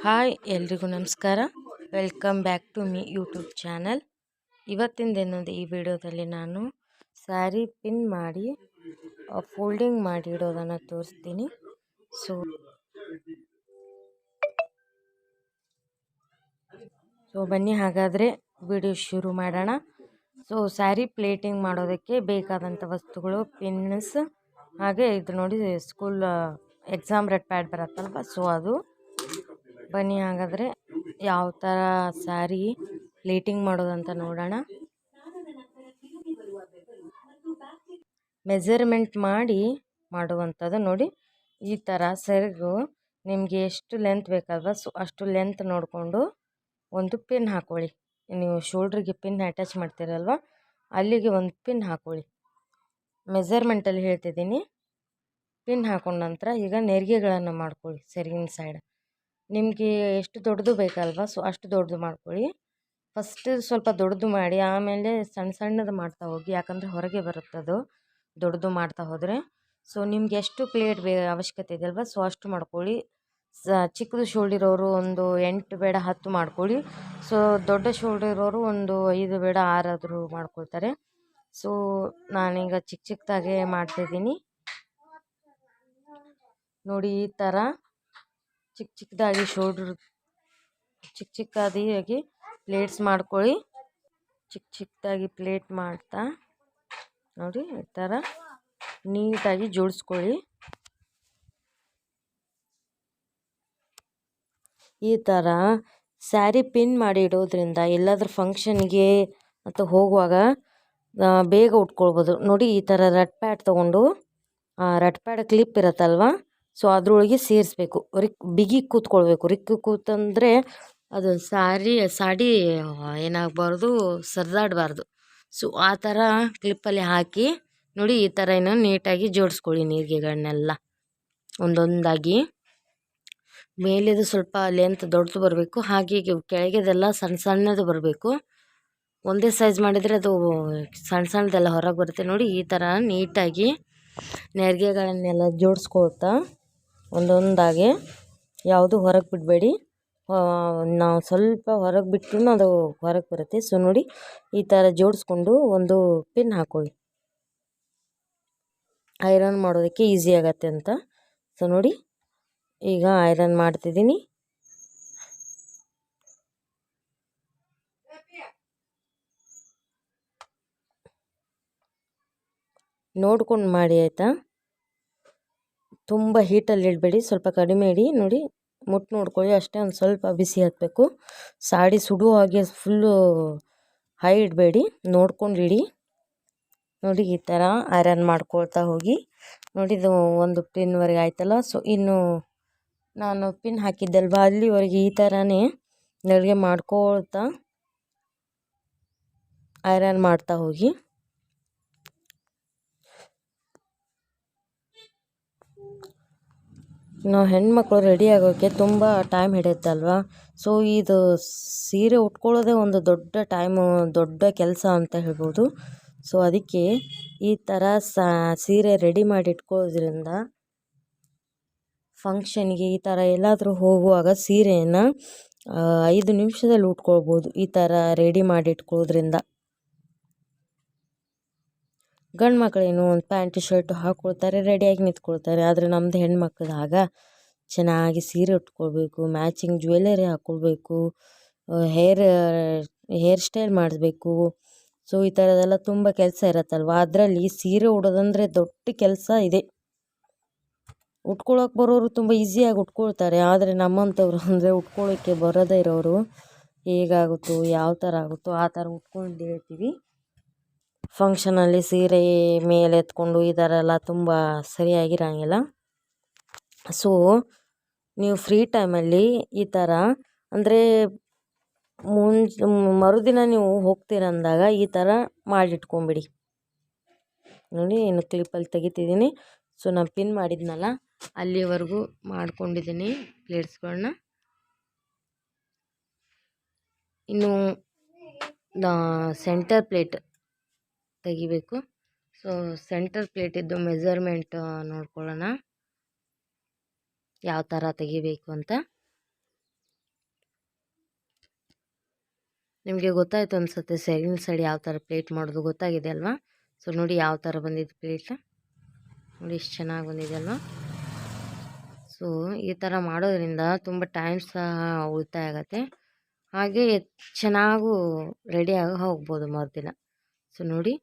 Hi ಎಲ್ರಿಗೂ ನಮಸ್ಕಾರ. Welcome back to me YouTube channel. ಇವತ್ತಿಂದೇನಂದ್ರೆ ಈ ವಿಡಿಯೋದಲ್ಲಿ ನಾನು ಸ್ಯಾರಿ ಪಿನ್ ಮಾಡಿ ಫೋಲ್ಡಿಂಗ್ ಮಾಡಿ ಇಡೋದನ್ನು ತೋರಿಸ್ತೀನಿ. ಸೊ ಬನ್ನಿ ಹಾಗಾದರೆ ವಿಡಿಯೋ ಶುರು ಮಾಡೋಣ. ಸೊ ಸ್ಯಾರಿ ಪ್ಲೇಟಿಂಗ್ ಮಾಡೋದಕ್ಕೆ ಬೇಕಾದಂಥ ವಸ್ತುಗಳು ಪಿನ್ಸ್, ಹಾಗೆ ಇದು ನೋಡಿ ಸ್ಕೂಲ್ ಎಕ್ಸಾಮ್ ರೆಡ್ ಪ್ಯಾಡ್ ಬರುತ್ತಲ್ವ, ಸೊ ಅದು. ಬನ್ನಿ ಹಾಗಾದರೆ ಯಾವ ಥರ ಸ್ಯಾರಿ ಪ್ಲೇಟಿಂಗ್ ಮಾಡೋದಂತ ನೋಡೋಣ. ಮೆಜರ್ಮೆಂಟ್ ಮಾಡಿ ಮಾಡುವಂಥದ್ದು ನೋಡಿ. ಈ ಥರ ಸೆರಗು ನಿಮಗೆ ಎಷ್ಟು ಲೆಂತ್ ಬೇಕಲ್ವ, ಸೊ ಅಷ್ಟು ಲೆಂತ್ ನೋಡಿಕೊಂಡು ಒಂದು ಪಿನ್ ಹಾಕ್ಕೊಳ್ಳಿ. ನೀವು ಶೋಲ್ಡ್ರಿಗೆ ಪಿನ್ ಅಟ್ಯಾಚ್ ಮಾಡ್ತೀರಲ್ವ, ಅಲ್ಲಿಗೆ ಒಂದು ಪಿನ್ ಹಾಕ್ಕೊಳ್ಳಿ. ಮೆಜರ್ಮೆಂಟಲ್ಲಿ ಹೇಳ್ತಿದ್ದೀನಿ. ಪಿನ್ ಹಾಕೊಂಡ ನಂತರ ಈಗ ನೆರಿಗೆಗಳನ್ನು ಮಾಡ್ಕೊಳ್ಳಿ ಸೆರಗಿನ ಸೈಡ್. ನಿಮಗೆ ಎಷ್ಟು ದೊಡ್ಡದು ಬೇಕಲ್ವ, ಸೊ ಅಷ್ಟು ದೊಡ್ಡದು ಮಾಡ್ಕೊಳ್ಳಿ. ಫಸ್ಟ್ ಸ್ವಲ್ಪ ದೊಡ್ಡದು ಮಾಡಿ ಆಮೇಲೆ ಸಣ್ಣ ಸಣ್ಣದು ಮಾಡ್ತಾ ಹೋಗಿ, ಯಾಕಂದರೆ ಹೊರಗೆ ಬರುತ್ತದು ದೊಡ್ಡದು ಮಾಡ್ತಾ ಹೋದರೆ. ಸೊ ನಿಮ್ಗೆ ಎಷ್ಟು ಪ್ಲೇಟ್ ಅವಶ್ಯಕತೆ ಇದೆ ಅಲ್ವ, ಸೊ ಅಷ್ಟು ಮಾಡ್ಕೊಳ್ಳಿ. ಚಿಕ್ಕದು ಶೋಲ್ಡ್ ಇರೋರು ಒಂದು 8 ಬೇಡ 10 ಮಾಡ್ಕೊಳ್ಳಿ. ಸೊ ದೊಡ್ಡ ಶೋಲ್ಡ್ ಇರೋರು ಒಂದು 5 ಬೇಡ 6 ಆದರೂ ಮಾಡ್ಕೊಳ್ತಾರೆ. ಸೊ ನಾನೀಗ ಚಿಕ್ಕದಾಗೆ ಮಾಡ್ತಿದ್ದೀನಿ ನೋಡಿ. ಈ ಥರ ಚಿಕ್ಕದಾಗಿ ಶೋಲ್ಡ್ರ್ ಚಿಕ್ಕದಾಗಿ ಪ್ಲೇಟ್ಸ್ ಮಾಡ್ಕೊಳ್ಳಿ. ಚಿಕ್ಕದಾಗಿ ಪ್ಲೇಟ್ ಮಾಡ್ತಾ ನೋಡಿ ಈ ಥರ ನೀಟಾಗಿ ಜೋಡಿಸ್ಕೊಳ್ಳಿ. ಈ ಥರ ಸ್ಯಾರಿ ಪಿನ್ ಮಾಡಿ ಇಡೋದ್ರಿಂದ ಎಲ್ಲಾದ್ರೂ ಫಂಕ್ಷನ್ಗೆ ಅಥವಾ ಹೋಗುವಾಗ ಬೇಗ ಉಟ್ಕೊಳ್ಬೋದು ನೋಡಿ. ಈ ಥರ ರೆಡ್ ಪ್ಯಾಡ್ ತೊಗೊಂಡು ರೆಡ್ ಪ್ಯಾಡ್ ಕ್ಲಿಪ್ ಇರುತ್ತಲ್ವ, ಸೊ ಅದ್ರೊಳಗೆ ಸೇರಿಸ್ಬೇಕು. ಬಿಗಿ ಕೂತ್ಕೊಳ್ಬೇಕು. ರಿಕ್ಕಿ ಕೂತಂದರೆ ಅದು ಸಾಡಿ ಏನಾಗಬಾರ್ದು, ಸರಿದಾಡಬಾರ್ದು. ಸೊ ಆ ಥರ ಕ್ಲಿಪ್ಪಲ್ಲಿ ಹಾಕಿ ನೋಡಿ. ಈ ಥರ ಏನೋ ನೀಟಾಗಿ ಜೋಡಿಸ್ಕೊಳ್ಳಿ ನೀರಿಗೆಗಳನ್ನೆಲ್ಲ ಒಂದೊಂದಾಗಿ. ಮೇಲೆದು ಸ್ವಲ್ಪ ಲೆಂತ್ ದೊಡ್ಡದು ಬರಬೇಕು, ಹಾಗೆ ಕೆಳಗೆದೆಲ್ಲ ಸಣ್ಣ ಸಣ್ಣದು ಬರಬೇಕು. ಒಂದೇ ಸೈಜ್ ಮಾಡಿದರೆ ಅದು ಸಣ್ಣ ಸಣ್ಣದೆಲ್ಲ ಹೊರಗೆ ಬರುತ್ತೆ ನೋಡಿ. ಈ ಥರ ನೀಟಾಗಿ ನೆರಿಗೆಗಳನ್ನೆಲ್ಲ ಜೋಡಿಸ್ಕೊಳ್ತಾ ಒಂದೊಂದಾಗಿ, ಯಾವುದು ಹೊರಗೆ ಬಿಡಬೇಡಿ. ನಾವು ಸ್ವಲ್ಪ ಹೊರಗೆ ಬಿಟ್ಟರು ಅದು ಹೊರಗೆ ಬರುತ್ತೆ. ಸೊ ನೋಡಿ ಈ ಥರ ಜೋಡಿಸ್ಕೊಂಡು ಒಂದು ಪಿನ್ ಹಾಕ್ಕೊಳ್ಳಿ, ಐರನ್ ಮಾಡೋದಕ್ಕೆ ಈಸಿ ಆಗತ್ತೆ ಅಂತ. ಸೊ ನೋಡಿ ಈಗ ಐರನ್ ಮಾಡ್ತಿದ್ದೀನಿ. ನೋಡ್ಕೊಂಡು ಮಾಡಿ ಆಯಿತಾ. ತುಂಬ ಹೀಟಲ್ಲಿ ಇಡಬೇಡಿ, ಸ್ವಲ್ಪ ಕಡಿಮೆ ಇಡಿ. ನೋಡಿ ಮುಟ್ಟು ನೋಡ್ಕೊಳ್ಳಿ ಅಷ್ಟೇ, ಒಂದು ಸ್ವಲ್ಪ ಬಿಸಿ ಹತ್ತಬೇಕು. ಸಾಡಿ ಸುಡುವ ಹಾಗೆ ಫುಲ್ಲು ಹೈ ಇಡಬೇಡಿ, ನೋಡ್ಕೊಂಡು ಇಡಿ. ನೋಡಿ ಈ ಥರ ಐರನ್ ಮಾಡ್ಕೊಳ್ತಾ ಹೋಗಿ. ನೋಡಿ ಇದು ಒಂದು ಪಿನ್ವರೆಗೆ ಆಯ್ತಲ್ಲ. ಸೊ ಇನ್ನು ನಾನು ಪಿನ್ ಹಾಕಿದ್ದಲ್ವ ಅಲ್ಲಿವರೆಗೆ ಈ ಥರನೇ ನೆರಿಗೆ ಮಾಡ್ಕೊಳ್ತಾ ಐರನ್ ಮಾಡ್ತಾ ಹೋಗಿ. ನಾವು ಹೆಣ್ಮಕ್ಳು ರೆಡಿ ಆಗೋಕ್ಕೆ ತುಂಬ ಟೈಮ್ ಹಿಡಿಯುತ್ತಲ್ವ. ಸೊ ಇದು ಸೀರೆ ಉಟ್ಕೊಳ್ಳೋದೇ ಒಂದು ದೊಡ್ಡ ಕೆಲಸ ಅಂತ ಹೇಳ್ಬೋದು. ಸೊ ಅದಕ್ಕೆ ಈ ಥರ ಸೀರೆ ರೆಡಿ ಮಾಡಿ ಇಟ್ಕೊಳ್ಳೋದ್ರಿಂದ ಫಂಕ್ಷನ್ಗೆ ಈ ಥರ ಎಲ್ಲಾದರೂ ಹೋಗುವಾಗ ಸೀರೆಯನ್ನು 5 ನಿಮಿಷದಲ್ಲಿ ಉಟ್ಕೊಳ್ಬೋದು ಈ ಥರ ರೆಡಿ ಮಾಡಿ ಇಟ್ಕೊಳ್ಳೋದ್ರಿಂದ. ಗಂಡು ಮಕ್ಕಳೇನು ಒಂದು ಪ್ಯಾಂಟ್ ಶರ್ಟು ಹಾಕ್ಕೊಳ್ತಾರೆ, ರೆಡಿಯಾಗಿ ನಿಂತ್ಕೊಳ್ತಾರೆ. ಆದರೆ ನಮ್ಮದು ಹೆಣ್ಮಕ್ಳು ಆಗ ಚೆನ್ನಾಗಿ ಸೀರೆ ಉಟ್ಕೊಳ್ಬೇಕು, ಮ್ಯಾಚಿಂಗ್ ಜ್ಯುವೆಲರಿ ಹಾಕ್ಕೊಳ್ಬೇಕು, ಹೇರ್ ಸ್ಟೈಲ್ ಮಾಡಿಸ್ಬೇಕು. ಸೊ ಈ ಥರದ್ದೆಲ್ಲ ತುಂಬ ಕೆಲಸ ಇರತ್ತಲ್ವ. ಅದರಲ್ಲಿ ಸೀರೆ ಉಡೋದಂದರೆ ದೊಡ್ಡ ಕೆಲಸ ಇದೆ. ಉಟ್ಕೊಳ್ಳೋಕೆ ಬರೋರು ತುಂಬ ಈಸಿಯಾಗಿ ಉಟ್ಕೊಳ್ತಾರೆ, ಆದರೆ ನಮ್ಮಂಥವ್ರು ಅಂದರೆ ಉಟ್ಕೊಳ್ಳೋಕ್ಕೆ ಬರೋದೇ ಇರೋರು ಹೇಗಾಗುತ್ತೋ ಯಾವ ಥರ ಆಗುತ್ತೋ ಆ ಥರ ಉಟ್ಕೊಂಡು ಹೇಳ್ತೀವಿ. ಫಂಕ್ಷನಲ್ಲಿ ಸೀರೆ ಮೇಲೆ ಎತ್ಕೊಂಡು ಈ ಥರ ಎಲ್ಲ ತುಂಬ ಸರಿಯಾಗಿರೋಂಗಿಲ್ಲ. ಸೊ ನೀವು ಫ್ರೀ ಟೈಮಲ್ಲಿ ಈ ಥರ ಅಂದರೆ ಮರುದಿನ ನೀವು ಹೋಗ್ತೀರಂದಾಗ ಈ ಥರ ಮಾಡಿಟ್ಕೊಂಬಿಡಿ. ನೋಡಿ ಇನ್ನು ಕ್ಲಿಪ್ಪಲ್ಲಿ ತೆಗಿತಿದ್ದೀನಿ. ಸೊ ನಾನು ಪಿನ್ ಮಾಡಿದ್ನಲ್ಲ ಅಲ್ಲಿವರೆಗೂ ಮಾಡ್ಕೊಂಡಿದ್ದೀನಿ ಪ್ಲೇಟ್ಸ್ಗಳನ್ನ. ಇನ್ನು ಸೆಂಟರ್ ಪ್ಲೇಟ್ ತೆಗಿಬೇಕು. ಸೊ ಸೆಂಟರ್ ಪ್ಲೇಟಿದ್ದು ಮೆಜರ್ಮೆಂಟ್ ನೋಡ್ಕೊಳ್ಳೋಣ ಯಾವ ಥರ ತೆಗಿಬೇಕು ಅಂತ. ನಿಮಗೆ ಗೊತ್ತಾಯಿತು ಅನಿಸುತ್ತೆ ಸೈಡಿನ ಸೈಡ್ ಯಾವ ಥರ ಪ್ಲೇಟ್ ಮಾಡೋದು ಗೊತ್ತಾಗಿದೆ ಅಲ್ವಾ. ಸೊ ನೋಡಿ ಯಾವ ಥರ ಬಂದಿದ್ದು ಪ್ಲೇಟ್, ನೋಡಿ ಎಷ್ಟು ಚೆನ್ನಾಗಿ ಬಂದಿದೆ ಅಲ್ವಾ. ಸೊ ಈ ಥರ ಮಾಡೋದ್ರಿಂದ ತುಂಬ ಟೈಮ್ ಸಹ ಉಳಿತಾಯ ಆಗುತ್ತೆ, ಹಾಗೆ ಚೆನ್ನಾಗೂ ರೆಡಿಯಾಗಿ ಹೋಗ್ಬೋದು ಮರುದಿನ. ಸೊ ನೋಡಿ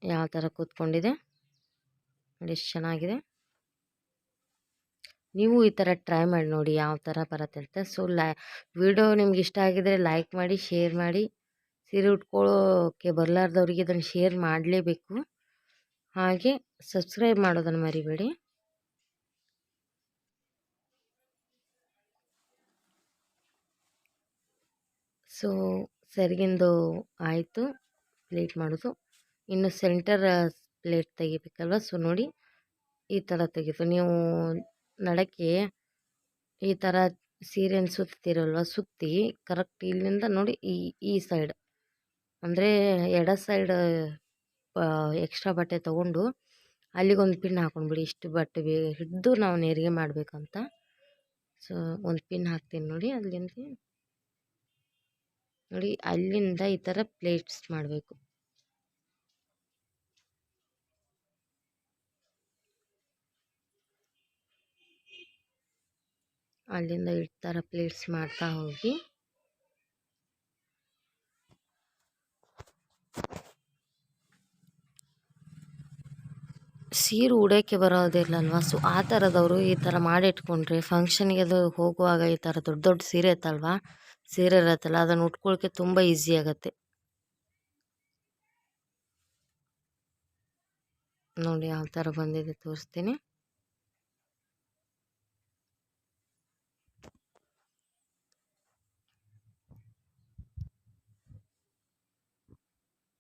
ಯಾವ ಥರ ಕೂತ್ಕೊಂಡಿದೆ, ನೋಡಿ ಎಷ್ಟು ಚೆನ್ನಾಗಿದೆ. ನೀವು ಈ ಥರ ಟ್ರೈ ಮಾಡಿ ನೋಡಿ ಯಾವ ಥರ ಬರುತ್ತೆ ಅಂತ. ಸೊ ವಿಡಿಯೋ ನಿಮ್ಗೆ ಇಷ್ಟ ಆಗಿದರೆ ಲೈಕ್ ಮಾಡಿ, ಶೇರ್ ಮಾಡಿ. ಸೀರೆ ಉಟ್ಕೊಳ್ಳೋಕ್ಕೆ ಬರಲಾರ್ದವ್ರಿಗೆ ಇದನ್ನು ಶೇರ್ ಮಾಡಲೇಬೇಕು, ಹಾಗೆ ಸಬ್ಸ್ಕ್ರೈಬ್ ಮಾಡೋದನ್ನು ಮರಿಬೇಡಿ. ಸೊ ಸೆರಗಿಂದು ಆಯಿತು ಪ್ಲೇಟ್ ಮಾಡೋದು, ಇನ್ನು ಸೆಂಟರ್ ಪ್ಲೇಟ್ ತೆಗಿಬೇಕಲ್ವ. ಸೊ ನೋಡಿ ಈ ಥರ ತೆಗೆದು ನೀವು ನಡಕ್ಕೆ ಈ ಥರ ಸೀರೆನ ಸುತ್ತೀರಲ್ವ, ಸುತ್ತಿ ಕರೆಕ್ಟ್ ಇಲ್ಲಿಂದ ನೋಡಿ ಈ ಸೈಡ್ ಅಂದರೆ ಎಡ ಸೈಡ್ ಎಕ್ಸ್ಟ್ರಾ ಬಟ್ಟೆ ತೊಗೊಂಡು ಅಲ್ಲಿಗೊಂದು ಪಿನ್ ಹಾಕೊಂಡ್ಬಿಡಿ. ಇಷ್ಟು ಬಟ್ಟೆ ಹಿಡಿದು ನಾವು ನೆರಿಗೆ ಮಾಡಬೇಕಂತ. ಸೊ ಒಂದು ಪಿನ್ ಹಾಕ್ತೀನಿ ನೋಡಿ, ಅಲ್ಲಿಂದ ನೋಡಿ ಅಲ್ಲಿಂದ ಈ ಥರ ಪ್ಲೇಟ್ಸ್ ಮಾಡಬೇಕು. ಅಲ್ಲಿಂದ ಈ ಥರ ಪ್ಲೇಟ್ಸ್ ಮಾಡ್ತಾ ಹೋಗಿ ಸೀರೆ ಉಡೋಕ್ಕೆ ಬರೋದಿಲ್ಲಲ್ವ. ಸೊ ಆ ಥರದವರು ಈ ಥರ ಮಾಡಿಟ್ಕೊಂಡ್ರೆ ಫಂಕ್ಷನ್ಗೆ ಅದು ಹೋಗುವಾಗ ಈ ಥರ ದೊಡ್ಡ ದೊಡ್ಡ ಸೀರೆ ಇರುತ್ತಲ್ಲ ಅದನ್ನು ಉಟ್ಕೊಳ್ಳೋಕ್ಕೆ ತುಂಬ ಈಸಿ ಆಗುತ್ತೆ. ನೋಡಿ ಯಾವ ಥರ ಬಂದಿದೆ ತೋರಿಸ್ತೀನಿ.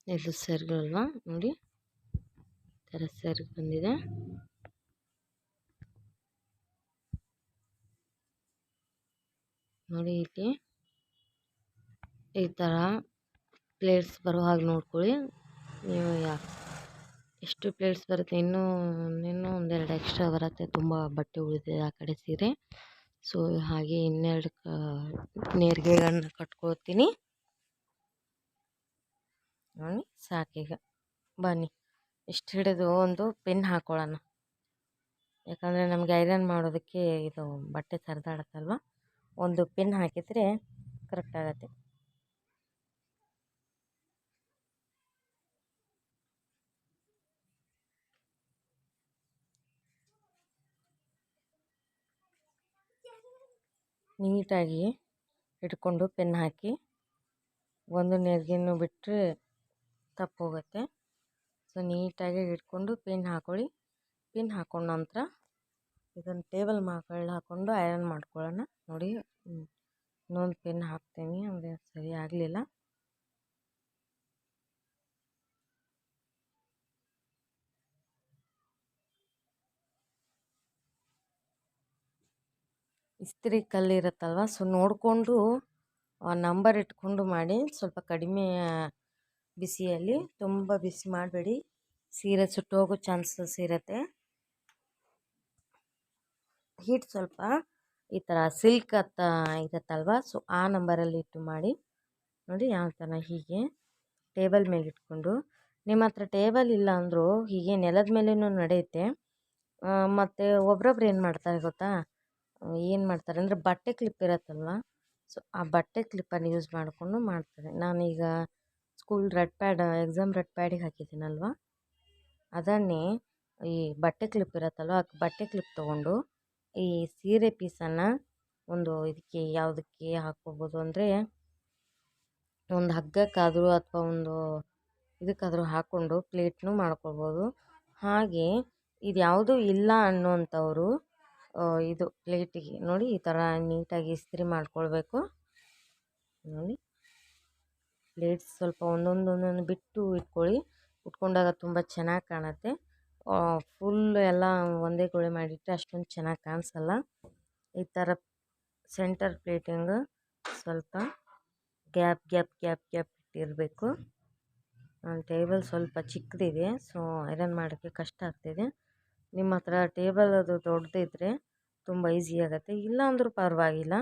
ಇದು ಸೆರಗಲ್ವಾ, ನೋಡಿ ಈ ಥರ ಸೆರಗು ಬಂದಿದೆ. ನೋಡಿ ಇಲ್ಲಿ ಈ ಥರ ಪ್ಲೇಟ್ಸ್ ಬರೋ ಹಾಗೆ ನೋಡ್ಕೊಳ್ಳಿ. ನೀವು ಎಷ್ಟು ಪ್ಲೇಟ್ಸ್ ಬರುತ್ತೆ, ಇನ್ನೂ ಒಂದೆರಡು ಎಕ್ಸ್ಟ್ರಾ ಬರುತ್ತೆ, ತುಂಬ ಬಟ್ಟೆ ಉಳಿದಿದೆ ಆ ಕಡೆ ಸೀರೆ. ಸೊ ಹಾಗೆ ಇನ್ನೆರಡು ನೇರಿಗೆಗಳನ್ನ ಕಟ್ಕೊಳ್ತೀನಿ. ನೋಡಿ ಸಾಕೀಗ, ಬನ್ನಿ ಇಷ್ಟು ಹಿಡಿದು ಒಂದು ಪಿನ್ ಹಾಕೊಳ್ಳೋಣ, ಯಾಕಂದರೆ ನಮಗೆ ಐರನ್ ಮಾಡೋದಕ್ಕೆ ಇದು ಬಟ್ಟೆ ಸರಿದಾಡುತ್ತಲ್ವ. ಒಂದು ಪಿನ್ ಹಾಕಿದರೆ ಕರೆಕ್ಟ್ ಆಗುತ್ತೆ. ನೀಟಾಗಿ ಇಟ್ಕೊಂಡು ಪೆನ್ ಹಾಕಿ, ಒಂದು ನೆರಿಗೆನೂ ಬಿಟ್ಟರೆ ತಪ್ಪು ಹೋಗುತ್ತೆ. ಸೊ ನೀಟಾಗಿ ಇಟ್ಕೊಂಡು ಪಿನ್ ಹಾಕೊಳ್ಳಿ. ಪಿನ್ ಹಾಕೊಂಡ ನಂತರ ಇದನ್ನು ಟೇಬಲ್ ಮಕ್ಕಳು ಹಾಕ್ಕೊಂಡು ಐರನ್ ಮಾಡ್ಕೊಳ್ಳೋಣ. ನೋಡಿ ಇನ್ನೊಂದು ಪಿನ್ ಹಾಕ್ತೀನಿ, ಅಂದರೆ ಸರಿ ಆಗಲಿಲ್ಲ. ಇಸ್ತ್ರಿ ಕಲ್ಲು ಇರುತ್ತಲ್ವ, ಸೊ ನೋಡಿಕೊಂಡು ನಂಬರ್ ಇಟ್ಕೊಂಡು ಮಾಡಿ. ಸ್ವಲ್ಪ ಕಡಿಮೆ ಬಿಸಿಯಲ್ಲಿ, ತುಂಬ ಬಿಸಿ ಮಾಡಬೇಡಿ, ಸೀರೆ ಸುಟ್ಟೋಗೋ ಚಾನ್ಸಸ್ ಇರುತ್ತೆ. ಹೀಟ್ ಸ್ವಲ್ಪ ಈ ಥರ ಸಿಲ್ಕ್ ಇರುತ್ತಲ್ವ, ಸೊ ಆ ನಂಬರಲ್ಲಿ ಇಟ್ಟು ಮಾಡಿ. ನೋಡಿ ಯಾವ ಥರ ಹೀಗೆ ಟೇಬಲ್ ಮೇಲೆ ಇಟ್ಕೊಂಡು, ನಿಮ್ಮ ಹತ್ರ ಟೇಬಲ್ ಇಲ್ಲ ಅಂದರೂ ಹೀಗೆ ನೆಲದ ಮೇಲೇನೂ ನಡೆಯುತ್ತೆ. ಮತ್ತು ಒಬ್ರೊಬ್ರು ಏನು ಮಾಡ್ತಾರೆ ಗೊತ್ತಾ, ಏನು ಮಾಡ್ತಾರೆ ಅಂದರೆ ಬಟ್ಟೆ ಕ್ಲಿಪ್ ಇರುತ್ತಲ್ವ, ಸೊ ಆ ಬಟ್ಟೆ ಕ್ಲಿಪ್ಪನ್ನು ಯೂಸ್ ಮಾಡಿಕೊಂಡು ಮಾಡ್ತಾರೆ. ನಾನೀಗ school red pad, exam red ಪ್ಯಾಡಿಗೆ ಹಾಕಿದ್ದೀನಲ್ವ, ಅದನ್ನೇ ಈ ಬಟ್ಟೆ ಕ್ಲಿಪ್ ಇರುತ್ತಲ್ವ, ಆ ಬಟ್ಟೆ ಕ್ಲಿಪ್ ತೊಗೊಂಡು ಈ ಸೀರೆ ಪೀಸನ್ನು ಒಂದು ಇದಕ್ಕೆ ಯಾವುದಕ್ಕೆ ಹಾಕ್ಕೋಬೋದು ಅಂದರೆ, ಒಂದು ಹಗ್ಗಕ್ಕಾದರೂ ಅಥವಾ ಒಂದು ಇದಕ್ಕಾದರೂ ಹಾಕ್ಕೊಂಡು ಪ್ಲೇಟ್ನೂ ಮಾಡ್ಕೊಳ್ಬೋದು. ಹಾಗೆ ಇದು ಯಾವುದೂ ಇಲ್ಲ ಅನ್ನೋಂಥವ್ರು ಇದು ಪ್ಲೇಟಿಗೆ ನೋಡಿ ಈ ಥರ ನೀಟಾಗಿ ಇಸ್ತ್ರಿ ಮಾಡ್ಕೊಳ್ಬೇಕು. ನೋಡಿ ಪ್ಲೇಟ್ಸ್ ಸ್ವಲ್ಪ ಒಂದೊಂದು ಬಿಟ್ಟು ಇಟ್ಕೊಳ್ಳಿ, ಉಟ್ಕೊಂಡಾಗ ತುಂಬ ಚೆನ್ನಾಗಿ ಕಾಣುತ್ತೆ. ಫುಲ್ ಎಲ್ಲ ಒಂದೇ ಗೋಳೆ ಮಾಡಿಟ್ಟರೆ ಅಷ್ಟೊಂದು ಚೆನ್ನಾಗಿ ಕಾಣಿಸಲ್ಲ. ಈ ಥರ ಸೆಂಟರ್ ಪ್ಲೇಟಿಂಗ್ ಸ್ವಲ್ಪ ಗ್ಯಾಪ್ ಇಟ್ಟಿರಬೇಕು. ನನ್ನ ಟೇಬಲ್ ಸ್ವಲ್ಪ ಚಿಕ್ಕದಿದೆ, ಸೊ ಐರನ್ ಮಾಡೋಕ್ಕೆ ಕಷ್ಟ ಆಗ್ತಿದೆ. ನಿಮ್ಮ ಹತ್ರ ಟೇಬಲ್ ಅದು ದೊಡ್ಡದಿದ್ದರೆ ತುಂಬ ಈಸಿ ಆಗುತ್ತೆ, ಇಲ್ಲ ಅಂದರೂ ಪರವಾಗಿಲ್ಲ.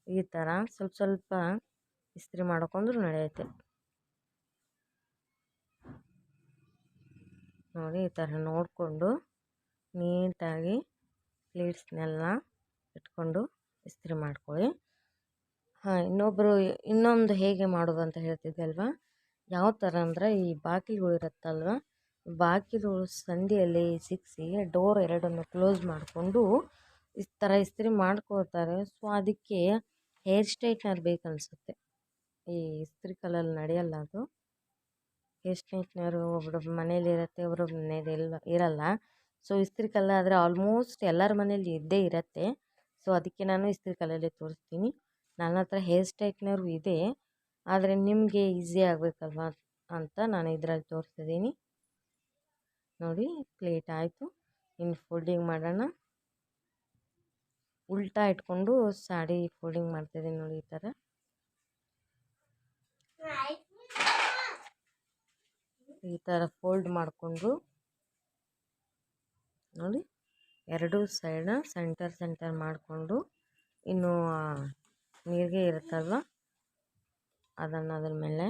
ಈ ಥರ ಸ್ವಲ್ಪ ಇಸ್ತ್ರಿ ಮಾಡ್ಕೊಂಡ್ರು ನಡೆಯುತ್ತೆ. ನೋಡಿ ಈ ಥರ ನೋಡಿಕೊಂಡು ನೀಟಾಗಿ ಪ್ಲೇಟ್ಸ್ನೆಲ್ಲ ಇಟ್ಕೊಂಡು ಇಸ್ತ್ರಿ ಮಾಡ್ಕೊಳ್ಳಿ. ಇನ್ನೊಂದು ಹೇಗೆ ಮಾಡೋದು ಅಂತ ಹೇಳ್ತಿದ್ದೆ ಅಲ್ವಾ, ಯಾವ ಥರ ಅಂದರೆ ಈ ಬಾಗಿಲುಗಳು ಇರುತ್ತಲ್ವ, ಬಾಗಿಲು ಸಂದಿಯಲ್ಲಿ ಸಿಕ್ಕಿಸಿ ಡೋರ್ ಎರಡನ್ನು ಕ್ಲೋಸ್ ಮಾಡಿಕೊಂಡು ಈ ಥರ ಇಸ್ತ್ರಿ ಮಾಡ್ಕೊಳ್ತಾರೆ. ಸೊ ಅದಕ್ಕೆ ಹೇರ್ ಸ್ಟ್ರೈಟ್ನರ್ ಬೇಕನ್ನಿಸುತ್ತೆ. ಈ ಇಸ್ತ್ರಿ ಕಲ್ಲಲ್ಲಿ ನಡೆಯಲ್ಲ ಅದು. ಹೇರ್ ಸ್ಟ್ರೈಟ್ನರು ಒಬ್ಬೊಬ್ಬರ ಮನೇಲಿ ಇರುತ್ತೆ, ಒಬ್ಬೊಬ್ಬರ ಮನೇಲಿ ಇರಲ್ಲ. ಸೊ ಇಸ್ತ್ರಿ ಕಲ್ಲಾದರೆ ಆಲ್ಮೋಸ್ಟ್ ಎಲ್ಲರ ಮನೇಲಿ ಇದ್ದೇ ಇರುತ್ತೆ. ಸೊ ಅದಕ್ಕೆ ನಾನು ಇಸ್ತ್ರಿ ಕಲ್ಲಲ್ಲಿ ತೋರಿಸ್ತೀನಿ. ನನ್ನ ಹತ್ರ ಹೇರ್ ಸ್ಟ್ರೈಟ್ನರು ಇದೆ, ಆದರೆ ನಿಮಗೆ ಈಸಿ ಆಗಬೇಕಲ್ವ ಅಂತ ನಾನು ಇದರಲ್ಲಿ ತೋರಿಸ್ತಿದ್ದೀನಿ. ನೋಡಿ ಪ್ಲೇಟ್ ಆಯಿತು. ಇನ್ನು ಫೋಲ್ಡಿಂಗ್ ಮಾಡೋಣ. ಉಲ್ಟಾ ಇಟ್ಕೊಂಡು ಸಾಡಿ ಫೋಲ್ಡಿಂಗ್ ಮಾಡ್ತಿದ್ದೀನಿ ನೋಡಿ. ಈ ಥರ ಫೋಲ್ಡ್ ಮಾಡಿಕೊಂಡು ನೋಡಿ, ಎರಡೂ ಸೈಡ ಸೆಂಟರ್ ಮಾಡಿಕೊಂಡು, ಇನ್ನು ನೀರಿಗೆ ಇರುತ್ತಲ್ವ ಅದನ್ನು ಅದ್ರ ಮೇಲೆ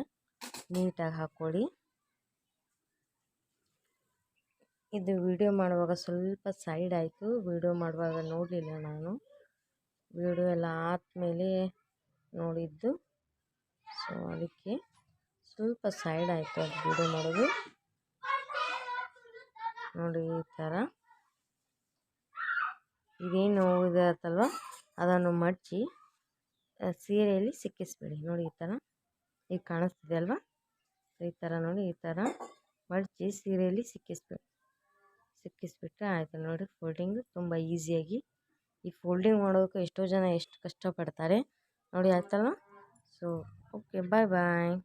ನೀಟಾಗಿ ಹಾಕ್ಕೊಳ್ಳಿ. ಇದು ವಿಡಿಯೋ ಮಾಡುವಾಗ ಸ್ವಲ್ಪ ಸೈಡ್ ಆಯಿತು, ವಿಡಿಯೋ ಮಾಡುವಾಗ ನೋಡಲಿಲ್ಲ ನಾನು. ವಿಡಿಯೋ ಎಲ್ಲ ಆದಮೇಲೆ ನೋಡಿದ್ದು. ಸೊ ಅದಕ್ಕೆ ಸ್ವಲ್ಪ ಸೈಡ್ ಆಯಿತು ಅದು ವಿಡಿಯೋ ಮಾಡೋದು. ನೋಡಿ ಈ ಥರ ಇದೇನು ಇರುತ್ತಲ್ವ ಅದನ್ನು ಮಡಚಿ ಸೀರೆಯಲ್ಲಿ ಸಿಕ್ಕಿಸ್ಬಿಡಿ. ನೋಡಿ ಈ ಥರ ಈಗ ಕಾಣಿಸ್ತಿದೆ ಅಲ್ವಾ, ಈ ಥರ ನೋಡಿ ಈ ಥರ ಮಡಚಿ ಸೀರೆಯಲ್ಲಿ ಸಿಕ್ಕಿಸ್ಬಿಟ್ರೆ ಆಯಿತು. ನೋಡಿ ಫೋಲ್ಡಿಂಗ್ ತುಂಬ ಈಸಿಯಾಗಿ. ಈ ಫೋಲ್ಡಿಂಗ್ ಮಾಡೋದಕ್ಕೆ ಎಷ್ಟೋ ಜನ ಎಷ್ಟು ಕಷ್ಟಪಡ್ತಾರೆ ನೋಡಿ, ಆಯ್ತಲ್ವ. ಸೊ ಓಕೆ, ಬಾಯ್ ಬಾಯ್.